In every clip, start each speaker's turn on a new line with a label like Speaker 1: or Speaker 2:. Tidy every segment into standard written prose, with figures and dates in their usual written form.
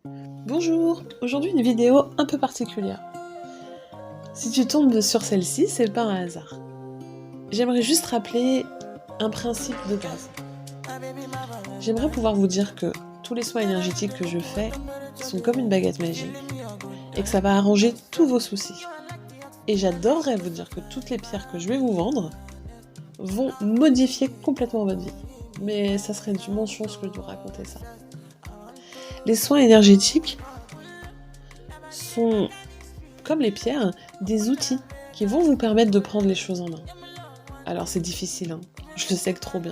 Speaker 1: Bonjour, aujourd'hui une vidéo un peu particulière. Si tu tombes sur celle-ci, c'est pas un hasard. J'aimerais juste rappeler un principe de base. J'aimerais pouvoir vous dire que tous les soins énergétiques que je fais sont comme une baguette magique et que ça va arranger tous vos soucis. Et j'adorerais vous dire que toutes les pierres que je vais vous vendre vont modifier complètement votre vie. Mais ça serait du mensonge que de vous raconter ça. Les soins énergétiques sont, comme les pierres, des outils qui vont vous permettre de prendre les choses en main. Alors c'est difficile, hein, je le sais que trop bien.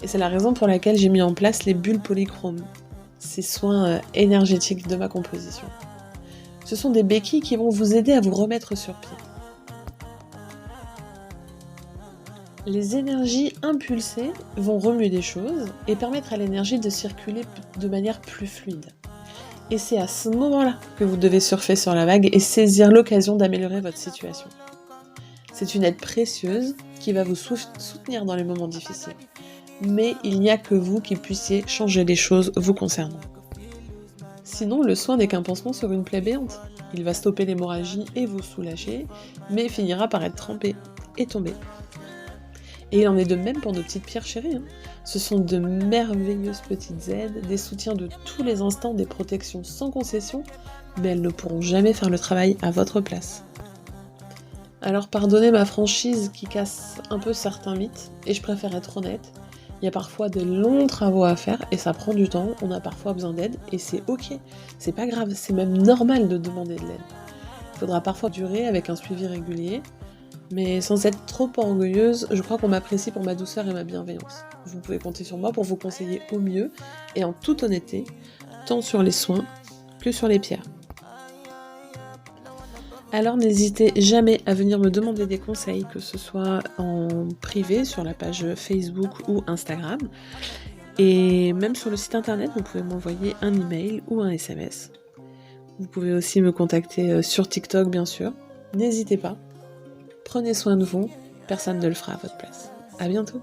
Speaker 1: Et c'est la raison pour laquelle j'ai mis en place les bulles polychromes, ces soins énergétiques de ma composition. Ce sont des béquilles qui vont vous aider à vous remettre sur pied. Les énergies impulsées vont remuer des choses et permettre à l'énergie de circuler de manière plus fluide. Et c'est à ce moment-là que vous devez surfer sur la vague et saisir l'occasion d'améliorer votre situation. C'est une aide précieuse qui va vous soutenir dans les moments difficiles. Mais il n'y a que vous qui puissiez changer les choses vous concernant. Sinon, le soin n'est qu'un pansement sur une plaie béante. Il va stopper l'hémorragie et vous soulager, mais finira par être trempé et tombé. Et il en est de même pour nos petites pierres chéries. Ce sont de merveilleuses petites aides, des soutiens de tous les instants, des protections sans concession, mais elles ne pourront jamais faire le travail à votre place. Alors pardonnez ma franchise qui casse un peu certains mythes, et je préfère être honnête, il y a parfois de longs travaux à faire, et ça prend du temps, on a parfois besoin d'aide, et c'est ok, c'est pas grave, c'est même normal de demander de l'aide. Il faudra parfois durer avec un suivi régulier, mais sans être trop orgueilleuse, je crois qu'on m'apprécie pour ma douceur et ma bienveillance. Vous pouvez compter sur moi pour vous conseiller au mieux, et en toute honnêteté, tant sur les soins que sur les pierres. Alors n'hésitez jamais à venir me demander des conseils, que ce soit en privé sur la page Facebook ou Instagram. Et même sur le site internet, vous pouvez m'envoyer un email ou un SMS. Vous pouvez aussi me contacter sur TikTok bien sûr. N'hésitez pas. Prenez soin de vous, personne ne le fera à votre place. À bientôt.